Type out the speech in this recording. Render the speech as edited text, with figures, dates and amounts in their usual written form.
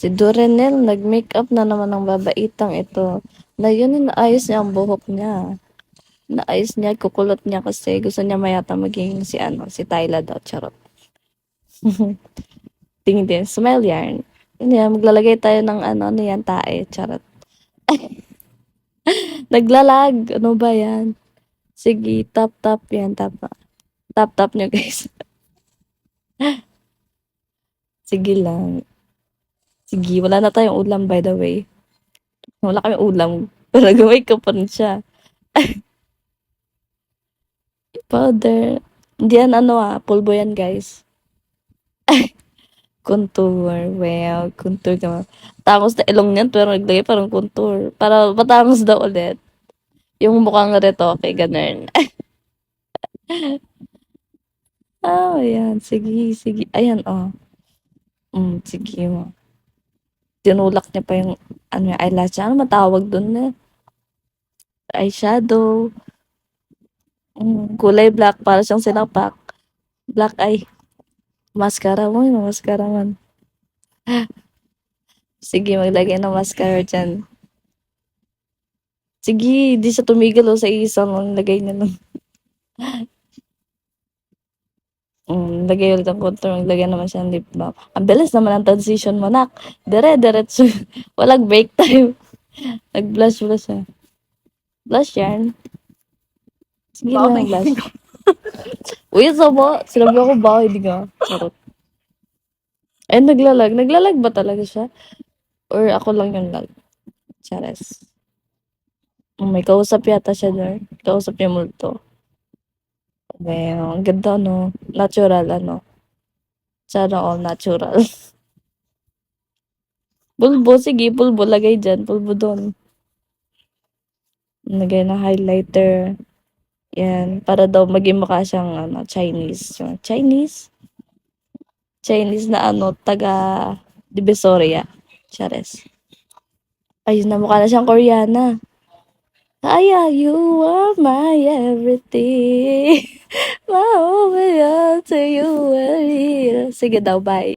Si Durenel, nag-makeup na naman ng babaitang ito. Na yun, naayos niya ang buhok niya. Naayos niya, kukulot niya kasi gusto niya mayata maging si si Tyla daw, charot. Tingin din, smile yarn. Yun yan, maglalagay tayo ng ano yan, tae, charot. Naglalag, ano ba yan? Sige, tap yan, tap nyo guys. Sige lang. Sige, wala na tayong ulam by the way. Wala kami ulam. Pero gawin ko pa rin siya. Powder. Hindi yan pulbo yan guys. Contour. Well, contour ka. Tangos na ilong niyan pero naglagay parang contour. Para matangos daw ulit. Yung mukhang retoke, ganun. Ayan. Sige. Ayan, oh. Sige mo. Tinulak niya pa yung eyelash. Ano matawag dun na? Eyeshadow. Kulay black. Para siyang sinapak. Black eye. Mascara mo. Yung mascara man. Sige, maglagay ng mascara dyan. Sige, di siya tumigil sa isang. Lagay niya lang. Lagay ulit ang contour. Maglagay naman siya ng lip balm. Ang bilis naman ang transition mo, nak. Diretso. Walang break time. Nag-blush siya. Blush yan. Sige lang, blush. Uy, sama. Sinabi ako ba? Hindi ka. Charot. Ay, naglalag. Naglalag ba talaga siya? Or ako lang yung lag? Chares. May kausap yata siya doon. Kausap niya multo. Well, ang ganda, no? Natural, Sana all natural. Pulbo, sige, pulbo. Lagay dyan. Pulbo doon. Lagay na highlighter. Yan. Para daw maging mukha siyang, Chinese. Chinese na, taga Divisoria. Chares. Ayun na, mukha na siyang Koreana. Aya, you are my everything. My over to you. Sige daw, bye.